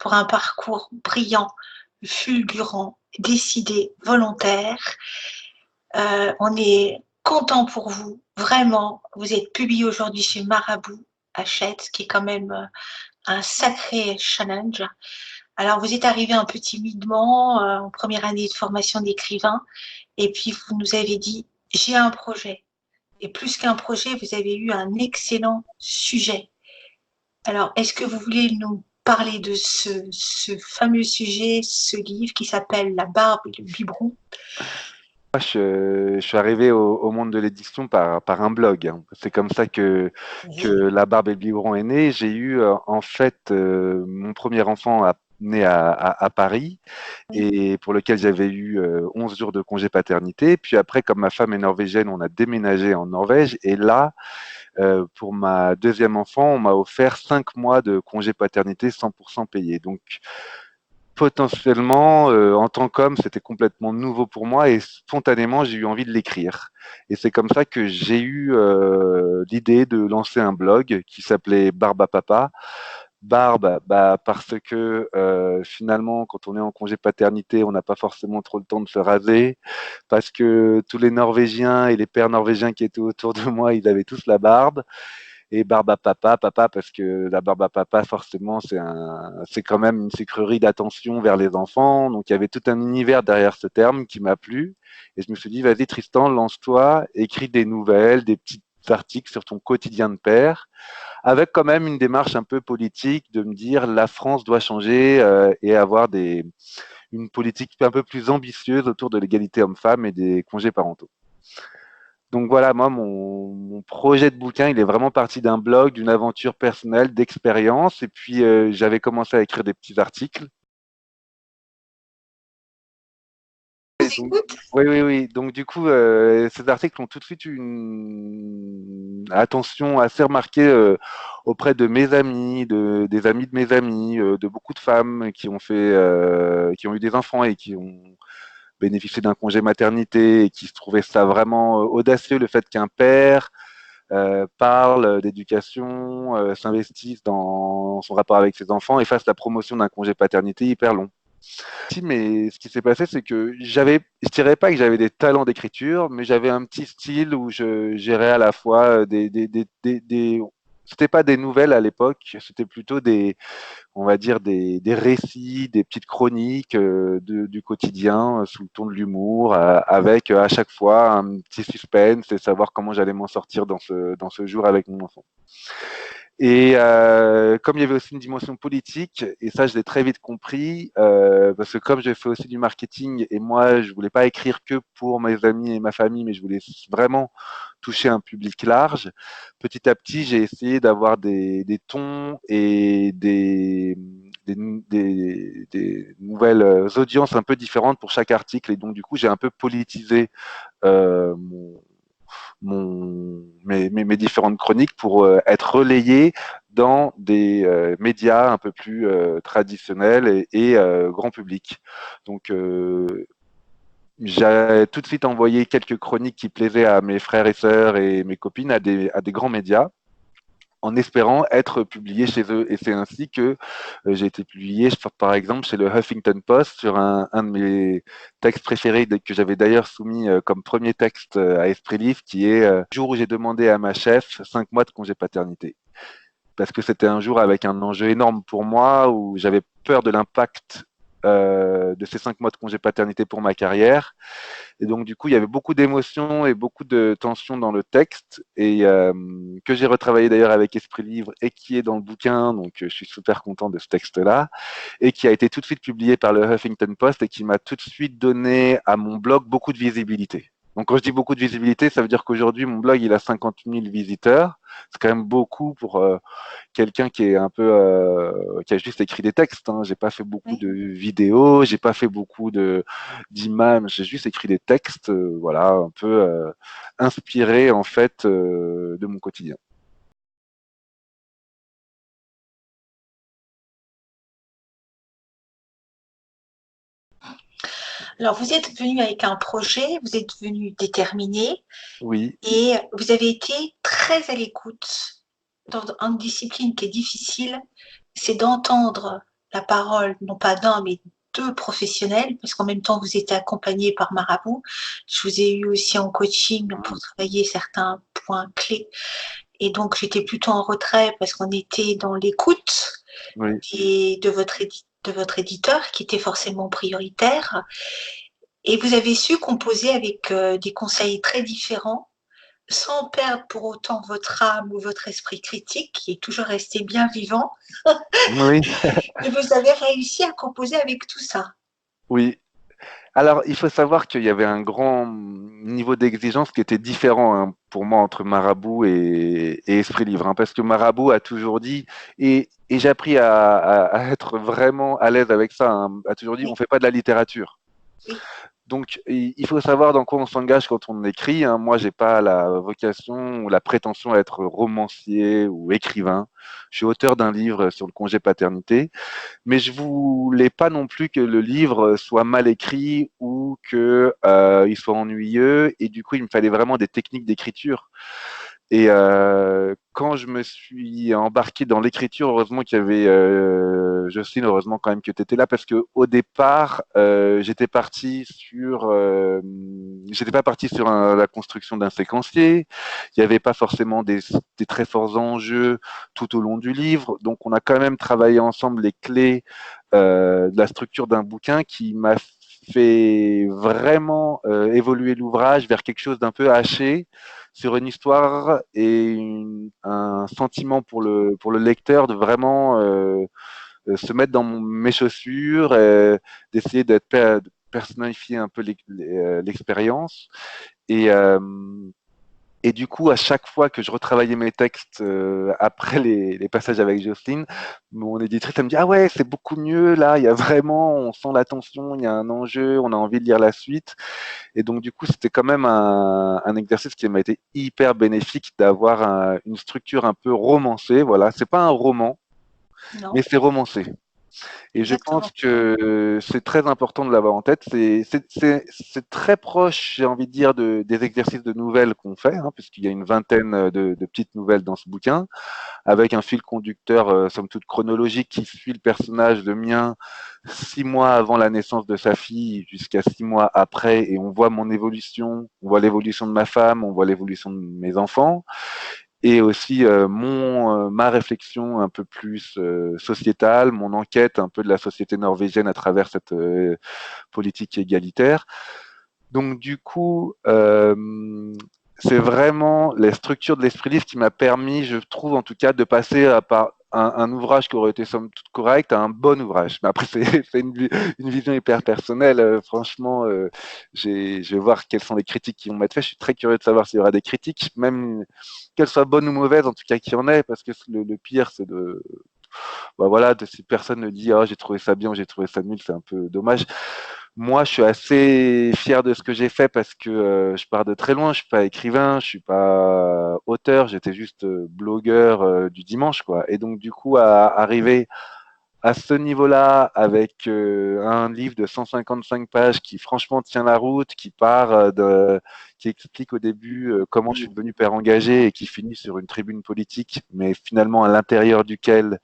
pour un parcours brillant, fulgurant, décidé, volontaire. On est content pour vous, vraiment. Vous êtes publié aujourd'hui chez Marabout Hachette, ce qui est quand même un sacré challenge. Alors, vous êtes arrivé un peu timidement en première année de formation d'écrivain, et puis vous nous avez dit, j'ai un projet. Et plus qu'un projet, vous avez eu un excellent sujet. Alors, est-ce que vous voulez nous parler de ce fameux sujet, ce livre qui s'appelle La barbe et le biberon? Je suis arrivé au monde de l'édition par un blog, hein. C'est comme ça que Oui. La Barbe et le Biberon est né. J'ai eu en fait mon premier enfant né à Paris Oui. et pour lequel j'avais eu 11 jours de congé paternité. Puis après, comme ma femme est norvégienne, on a déménagé en Norvège. Et là, pour ma deuxième enfant, on m'a offert 5 mois de congé paternité 100% payé. Donc, potentiellement, en tant qu'homme, c'était complètement nouveau pour moi et spontanément, j'ai eu envie de l'écrire. Et c'est comme ça que j'ai eu l'idée de lancer un blog qui s'appelait Barbe à Papa. Barbe, bah, parce que finalement, quand on est en congé paternité, on n'a pas forcément trop le temps de se raser, parce que tous les Norvégiens et les pères norvégiens qui étaient autour de moi, ils avaient tous la barbe. Et barbe à papa, papa, parce que la barbe à papa, forcément, c'est quand même une sucrerie d'attention vers les enfants. Donc, il y avait tout un univers derrière ce terme qui m'a plu. Et je me suis dit, vas-y, Tristan, lance-toi, écris des nouvelles, des petits articles sur ton quotidien de père, avec quand même une démarche un peu politique de me dire, la France doit changer et avoir une politique un peu plus ambitieuse autour de l'égalité homme-femme et des congés parentaux. Donc voilà, moi, mon projet de bouquin, il est vraiment parti d'un blog, d'une aventure personnelle, d'expérience. Et puis, j'avais commencé à écrire des petits articles. Je Et vous donc, écoute. oui, oui, oui. Donc, du coup, ces articles ont tout de suite eu une attention assez remarquée auprès de mes amis, des amis de mes amis, de beaucoup de femmes qui ont eu des enfants et qui ont bénéficié d'un congé maternité et qui se trouvaient ça vraiment audacieux, le fait qu'un père parle d'éducation, s'investisse dans son rapport avec ses enfants et fasse la promotion d'un congé paternité hyper long. Si, mais ce qui s'est passé, c'est que je dirais pas que j'avais des talents d'écriture, mais j'avais un petit style où je gérais à la fois c'était pas des nouvelles à l'époque, c'était plutôt on va dire des récits, des petites chroniques du quotidien sous le ton de l'humour, avec à chaque fois un petit suspense et savoir comment j'allais m'en sortir dans ce jour avec mon enfant. Et comme il y avait aussi une dimension politique, et ça je l'ai très vite compris, parce que comme j'ai fait aussi du marketing, et moi je voulais pas écrire que pour mes amis et ma famille, mais je voulais vraiment toucher un public large, petit à petit j'ai essayé d'avoir des tons et des nouvelles audiences un peu différentes pour chaque article, et donc du coup j'ai un peu politisé euh, mon, mes différentes chroniques pour être relayées dans des médias un peu plus traditionnels et grand public. Donc, j'ai tout de suite envoyé quelques chroniques qui plaisaient à mes frères et sœurs et mes copines à des grands médias en espérant être publié chez eux. Et c'est ainsi que j'ai été publié, par exemple, chez le Huffington Post sur un de mes textes préférés que j'avais d'ailleurs soumis comme premier texte à Esprit Livre, qui est le jour où j'ai demandé à ma chef 5 mois de congé paternité. Parce que c'était un jour avec un enjeu énorme pour moi, où j'avais peur de l'impact de ces 5 mois de congé paternité pour ma carrière. Et donc, du coup, il y avait beaucoup d'émotions et beaucoup de tensions dans le texte, et que j'ai retravaillé d'ailleurs avec Esprit Livre et qui est dans le bouquin. Donc, je suis super content de ce texte-là, et qui a été tout de suite publié par le Huffington Post et qui m'a tout de suite donné à mon blog beaucoup de visibilité. Donc, quand je dis beaucoup de visibilité, ça veut dire qu'aujourd'hui, mon blog, il a 50 000 visiteurs. C'est quand même beaucoup pour quelqu'un qui est un peu qui a juste écrit des textes, hein. J'ai pas fait beaucoup Oui. de vidéos, j'ai pas fait beaucoup de d'images, j'ai juste écrit des textes, voilà, un peu inspirés en fait de mon quotidien. Alors, vous êtes venu avec un projet, vous êtes venu déterminé Oui, et vous avez été très à l'écoute dans une discipline qui est difficile, c'est d'entendre la parole, non pas d'un, mais deux professionnels, parce qu'en même temps, vous étiez accompagné par Marabout. Je vous ai eu aussi en coaching pour travailler certains points clés. Et donc, j'étais plutôt en retrait parce qu'on était dans l'écoute Oui. de votre éditeur, qui était forcément prioritaire. Et vous avez su composer avec des conseils très différents, sans perdre pour autant votre âme ou votre esprit critique, qui est toujours resté bien vivant. Oui. Et vous avez réussi à composer avec tout ça. Oui. Alors, il faut savoir qu'il y avait un grand niveau d'exigence qui était différent hein, pour moi entre Marabout et Esprit Libre, hein, parce que Marabout a toujours dit, et j'ai appris à être vraiment à l'aise avec ça, hein, a toujours dit, on Oui, fait pas de la littérature. oui, Donc, il faut savoir dans quoi on s'engage quand on écrit. Hein. Moi, j'ai pas la vocation ou la prétention à être romancier ou écrivain. Je suis auteur d'un livre sur le congé paternité, mais je voulais pas non plus que le livre soit mal écrit ou que il soit ennuyeux. Et du coup, il me fallait vraiment des techniques d'écriture. Et quand je me suis embarqué dans l'écriture, heureusement qu'il y avait Jocelyne, heureusement quand même que tu étais là, parce que au départ, j'étais pas parti sur la construction d'un séquencier. Il n'y avait pas forcément des très forts enjeux tout au long du livre, donc on a quand même travaillé ensemble les clés de la structure d'un bouquin qui m'a fait vraiment évoluer l'ouvrage vers quelque chose d'un peu haché sur une histoire et un sentiment pour le lecteur de vraiment se mettre dans mes chaussures, d'essayer de personnifier un peu l'expérience. Et, euh, et du coup, à chaque fois que je retravaillais mes textes après les passages avec Jocelyne, mon éditrice elle me dit ah ouais c'est beaucoup mieux là, il y a vraiment, on sent la tension, il y a un enjeu, on a envie de lire la suite. Et donc, du coup, c'était quand même un exercice qui m'a été hyper bénéfique d'avoir une structure un peu romancée. Voilà, c'est pas un roman, mais non, c'est romancé. Et je pense exactement. que c'est très important de l'avoir en tête. C'est très proche, j'ai envie de dire, des exercices de nouvelles qu'on fait, hein, puisqu'il y a une vingtaine de petites nouvelles dans ce bouquin, avec un fil conducteur, somme toute chronologique, qui suit le personnage, le mien, 6 mois avant la naissance de sa fille jusqu'à 6 mois après, et on voit mon évolution, on voit l'évolution de ma femme, on voit l'évolution de mes enfants, et aussi ma réflexion un peu plus sociétale, mon enquête un peu de la société norvégienne à travers cette politique égalitaire. Donc du coup, c'est vraiment la structure de l'esprit libre qui m'a permis, je trouve en tout cas, de passer à par un ouvrage qui aurait été somme toute correct à un bon ouvrage. Mais après, c'est une vision hyper personnelle. Franchement, je vais voir quelles sont les critiques qui vont m'être faites. Je suis très curieux de savoir s'il y aura des critiques, même qu'elles soient bonnes ou mauvaises, en tout cas qu'il y en ait, parce que le pire, c'est bah voilà, si personne ne dit oh, j'ai trouvé ça bien ou j'ai trouvé ça nul, c'est un peu dommage. Moi, je suis assez fier de ce que j'ai fait parce que je pars de très loin. Je suis pas écrivain, je suis pas auteur, j'étais juste blogueur du dimanche, quoi. Et donc, du coup, à arriver à ce niveau-là avec un livre de 155 pages qui, franchement, tient la route, qui explique au début comment je suis devenu père engagé et qui finit sur une tribune politique, mais finalement à l'intérieur duquel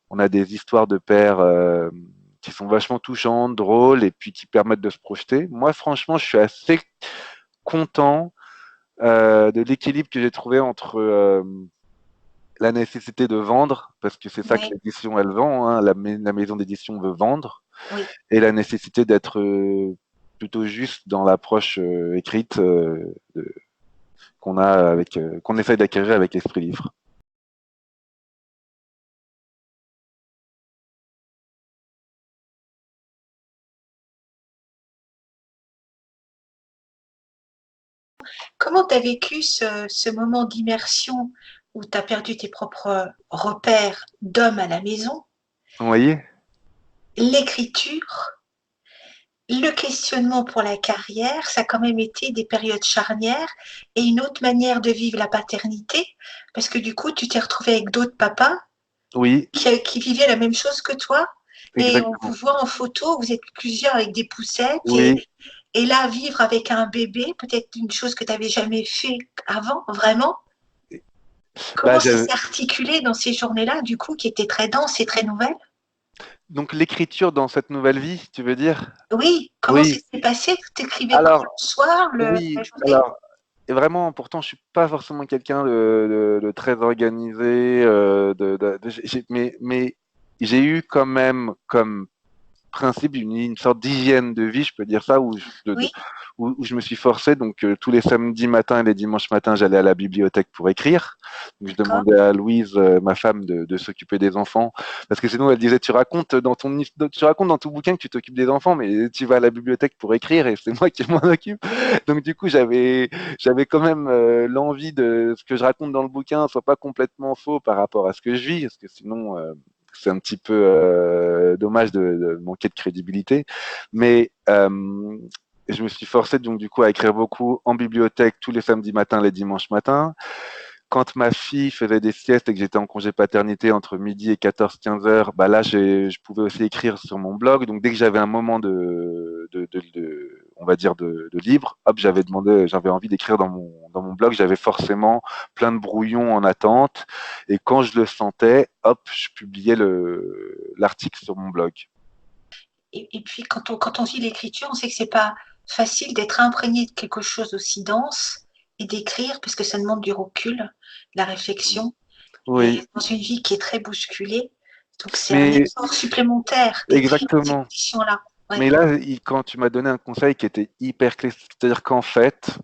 on a des histoires de pères qui sont vachement touchantes, drôles et puis qui permettent de se projeter. Moi, franchement, je suis assez content de l'équilibre que j'ai trouvé entre la nécessité de vendre, parce que c'est ça que Oui, l'édition elle vend, hein, la maison d'édition veut vendre, oui. et la nécessité d'être plutôt juste dans l'approche écrite qu'on essaye d'acquérir avec l'esprit livre. Comment tu as vécu ce moment d'immersion où tu as perdu tes propres repères d'homme à la maison, Vous voyez? l'écriture, le questionnement pour la carrière, ça a quand même été des périodes charnières et une autre manière de vivre la paternité, parce que du coup, tu t'es retrouvé avec d'autres papas Oui, qui vivaient la même chose que toi. Et on vous exactement. voit en photo, vous êtes plusieurs avec des poussettes Oui, et là, vivre avec un bébé, peut-être une chose que tu n'avais jamais fait avant, vraiment. bah, Comment ça s'est articulé dans ces journées-là, du coup, qui étaient très denses et très nouvelles? donc l'écriture dans cette nouvelle vie, tu veux dire? Oui, comment ça Oui. s'est passé? Tu écrivais quoi Alors, le soir, la oui, journée? alors, et vraiment, pourtant, je suis pas forcément quelqu'un de très organisé, mais j'ai eu quand même comme principe une sorte d'hygiène de vie, je peux dire ça, Oui, où je me suis forcé. Donc, tous les samedis matins et les dimanches matins, j'allais à la bibliothèque pour écrire. Donc, je d'accord. demandais à Louise, ma femme, de s'occuper des enfants. Parce que sinon, elle disait, tu racontes dans ton bouquin que tu t'occupes des enfants, mais tu vas à la bibliothèque pour écrire et c'est moi qui m'en occupe. Donc, du coup, j'avais quand même l'envie de ce que je raconte dans le bouquin soit pas complètement faux par rapport à ce que je vis, parce que sinon, c'est un petit peu dommage de manquer de crédibilité. Mais je me suis forcé donc du coup à écrire beaucoup en bibliothèque tous les samedis matins, les dimanches matins. Quand ma fille faisait des siestes et que j'étais en congé paternité entre midi et 14-15 heures, bah là je pouvais aussi écrire sur mon blog. Donc dès que j'avais un moment on va dire de libre, hop, j'avais envie d'écrire dans mon blog. J'avais forcément plein de brouillons en attente. Et quand je le sentais, hop, je publiais l'article sur mon blog. Et puis quand on vit l'écriture, on sait que c'est pas facile d'être imprégné de quelque chose aussi dense et d'écrire, puisque ça demande du recul, de la réflexion, et Oui, dans une vie qui est très bousculée. Donc c'est un mais effort supplémentaire d'écrire dans ces exactement. conditions-là. Ouais, Mais là, quand tu m'as donné un conseil qui était hyper clé, c'est-à-dire qu'en fait,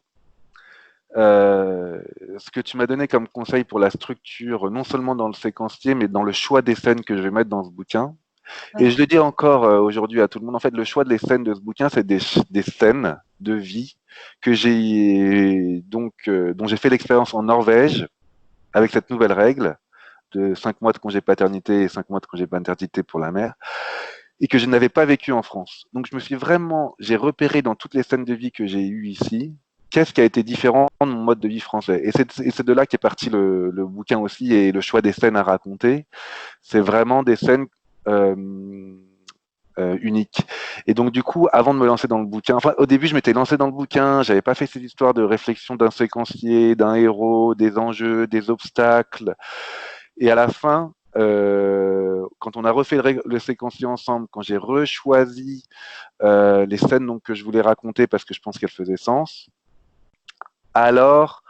euh, ce que tu m'as donné comme conseil pour la structure, non seulement dans le séquencier, mais dans le choix des scènes que je vais mettre dans ce bouquin. Et ouais, je le dis encore aujourd'hui à tout le monde, en fait, le choix des scènes de ce bouquin, c'est des scènes de vie que dont j'ai fait l'expérience en Norvège avec cette nouvelle règle de 5 mois de congé paternité et 5 mois de congé paternité pour la mère, et que je n'avais pas vécu en France. Donc j'ai repéré dans toutes les scènes de vie que j'ai eues ici, qu'est-ce qui a été différent de mon mode de vie français. Et c'est de là qu'est parti le bouquin aussi et le choix des scènes à raconter. C'est vraiment des scènes euh, uniques. Et donc du coup, avant de me lancer dans le bouquin, enfin au début je m'étais lancé dans le bouquin, j'avais pas fait ces histoires de réflexion d'un séquencier, d'un héros, des enjeux, des obstacles. Et à la fin, quand on a refait le séquencier ensemble, quand j'ai rechoisi les scènes donc, que je voulais raconter parce que je pense qu'elles faisaient sens, alors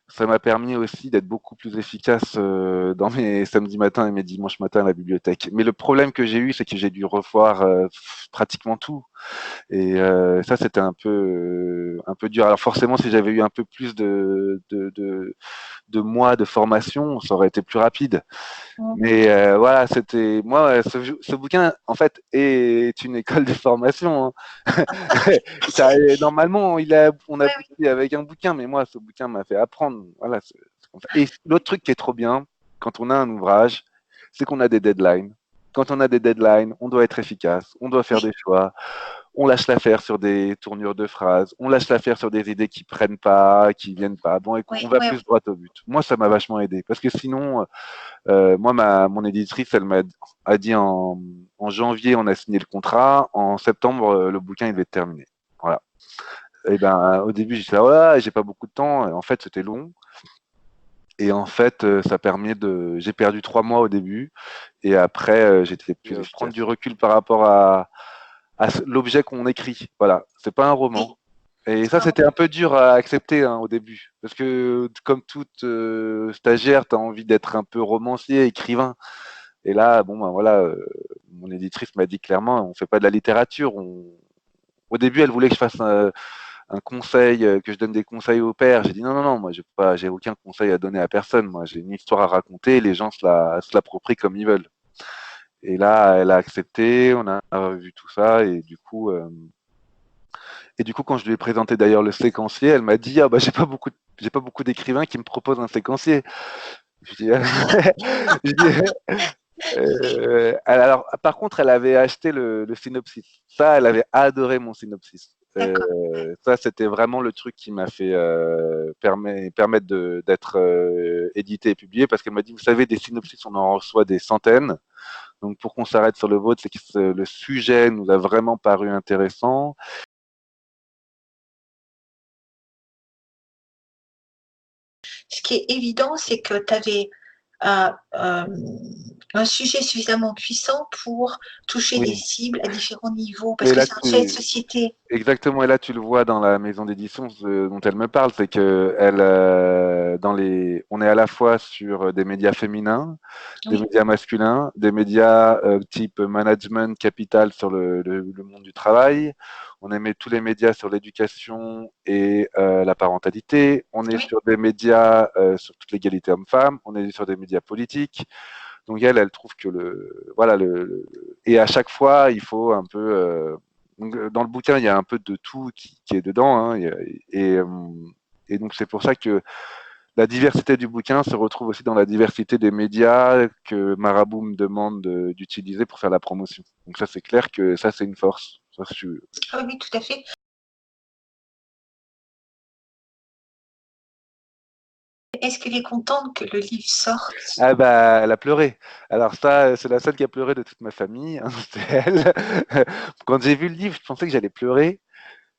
ça m'a permis aussi d'être beaucoup plus efficace dans mes samedis matins et mes dimanches matins à la bibliothèque. Mais le problème que j'ai eu, c'est que j'ai dû revoir pratiquement tout. Et ça, c'était un peu dur. Alors forcément, si j'avais eu un peu plus de mois de formation, ça aurait été plus rapide. mm, Mais voilà, c'était moi, ce bouquin en fait est une école de formation. Hein. Ça, normalement, on a ouais, oui, bossé avec un bouquin, mais moi, ce bouquin m'a fait apprendre. Voilà, c'est comme ça. Et l'autre truc qui est trop bien quand on a un ouvrage, c'est qu'on a des deadlines. Quand on a des deadlines, on doit être efficace, on doit faire oui, des choix, on lâche l'affaire sur des tournures de phrases, on lâche l'affaire sur des idées qui prennent pas, qui viennent pas. Bon, écoute, oui, on va oui, plus oui. droit au but. Moi, ça m'a vachement aidé parce que sinon, moi, mon éditrice, a dit en janvier, on a signé le contrat. En septembre, le bouquin, il devait être terminé. Voilà. Et ben, au début, j'étais là, voilà, j'ai pas beaucoup de temps. Et en fait, c'était long. Et en fait, j'ai perdu 3 mois au début. Et après, j'étais plus prendre du recul par rapport à l'objet qu'on écrit. Voilà. C'est pas un roman. Oui, Et c'est ça, pas c'était un peu dur à accepter hein, au début. Parce que, comme toute stagiaire, tu as envie d'être un peu romancier, écrivain. Et là, bon, ben voilà, mon éditrice m'a dit clairement, on fait pas de la littérature. Au début, elle voulait que je fasse un conseil, que je donne des conseils au père. J'ai dit non, non, non, moi, j'ai aucun conseil à donner à personne. Moi, j'ai une histoire à raconter. Les gens se l'approprient comme ils veulent. Et là, elle a accepté. On a revu tout ça. Et du coup, quand je lui ai présenté d'ailleurs le séquencier, elle m'a dit ah bah j'ai pas beaucoup d'écrivains qui me proposent un séquencier. Je dis, je dis, alors, par contre, elle avait acheté le synopsis. Ça, elle avait adoré mon synopsis. d'accord. Ça, c'était vraiment le truc qui m'a fait permettre d'être édité et publié parce qu'elle m'a dit, vous savez, des synopsis, on en reçoit des centaines. Donc, pour qu'on s'arrête sur le vôtre, c'est que le sujet nous a vraiment paru intéressant. Ce qui est évident, c'est que tu avais un sujet suffisamment puissant pour toucher des Oui. cibles à différents niveaux, parce Et que là, c'est un sujet de société. exactement, et là tu le vois dans la maison d'édition dont elle me parle, c'est que on est à la fois sur des médias féminins, des Oui, médias masculins, des médias type management, capital sur le monde du travail. On émet tous les médias sur l'éducation et la parentalité. On est oui, sur des médias sur toute l'égalité homme-femme. On est sur des médias politiques. Donc elle trouve que voilà et à chaque fois il faut un peu donc, dans le bouquin il y a un peu de tout qui est dedans hein, et donc c'est pour ça que la diversité du bouquin se retrouve aussi dans la diversité des médias que Marabout me demande d'utiliser pour faire la promotion. Donc ça c'est clair que ça c'est une force. Ça, ah oui, tout à fait. Est-ce qu'elle est contente que le livre sorte? Ah bah elle a pleuré. Alors ça c'est la seule qui a pleuré de toute ma famille, hein, c'est elle. Quand j'ai vu le livre je pensais que j'allais pleurer.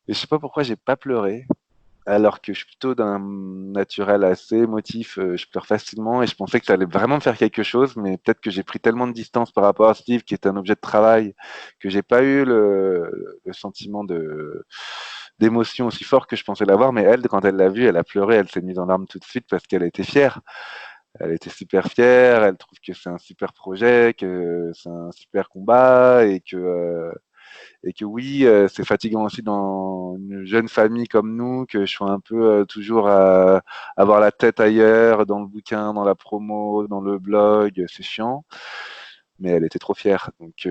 Et je sais pas pourquoi j'ai pas pleuré, alors que je suis plutôt d'un naturel assez émotif, je pleure facilement et je pensais que ça allait vraiment me faire quelque chose, mais peut-être que j'ai pris tellement de distance par rapport à ce livre qui est un objet de travail que j'ai pas eu le sentiment d'émotion aussi fort que je pensais l'avoir. Mais elle, quand elle l'a vu, elle a pleuré, elle s'est mise en larmes tout de suite parce qu'elle était fière. Elle était super fière, elle trouve que c'est un super projet, que c'est un super combat et que oui, c'est fatigant aussi dans une jeune famille comme nous, que je sois un peu toujours à avoir la tête ailleurs, dans le bouquin, dans la promo, dans le blog, c'est chiant. Mais elle était trop fière. Donc,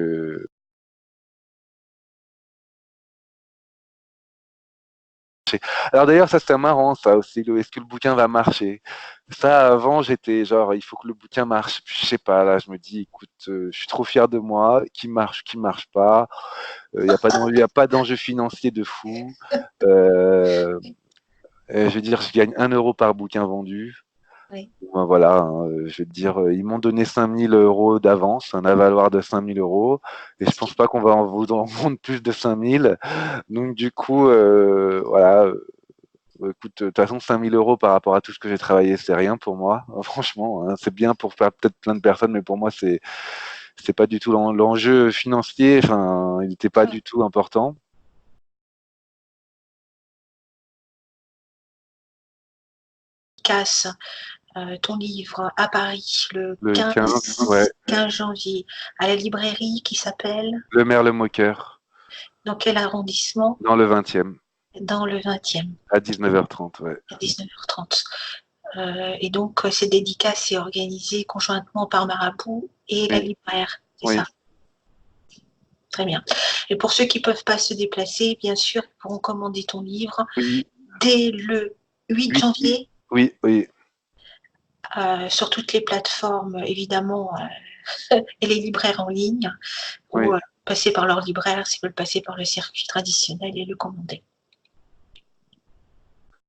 alors d'ailleurs, ça c'était marrant, ça aussi. Est-ce que le bouquin va marcher? Ça, avant, j'étais genre, il faut que le bouquin marche. Puis, je sais pas. Là, je me dis, écoute, je suis trop fier de moi. Qui marche pas. Il y a pas d'enjeu financier de fou. Euh, je veux dire, je gagne 1 euro par bouquin vendu. Oui. Ben voilà, hein, je vais te dire, ils m'ont donné 5 000 € d'avance, un avaloir de 5 000 €, et je Ce pense qui pas qu'on va vous en vendre plus de 5 000. Donc du coup, voilà, écoute, de toute façon, 5 000 € par rapport à tout ce que j'ai travaillé, c'est rien pour moi. Franchement, hein, c'est bien pour faire peut-être plein de personnes, mais pour moi, c'est pas du tout l'enjeu financier. Enfin, il n'était pas du tout important. casse ton livre à Paris le Le 15, ouais, 15 janvier à la librairie qui s'appelle, Le Merle Moqueur, dans quel arrondissement? dans le 20e, Dans le 20e, à 19h30, ouais. à 19h30. Et donc, ces dédicaces est organisée conjointement par Marabout et la Oui, libraire, c'est oui, ça? Très bien. Et pour ceux qui ne peuvent pas se déplacer, bien sûr, ils pourront commander ton livre oui, dès le 8 oui, janvier oui, oui, sur toutes les plateformes, évidemment, et les libraires en ligne, ou oui. passer par leur libraire s'ils veulent passer par le circuit traditionnel et le commander.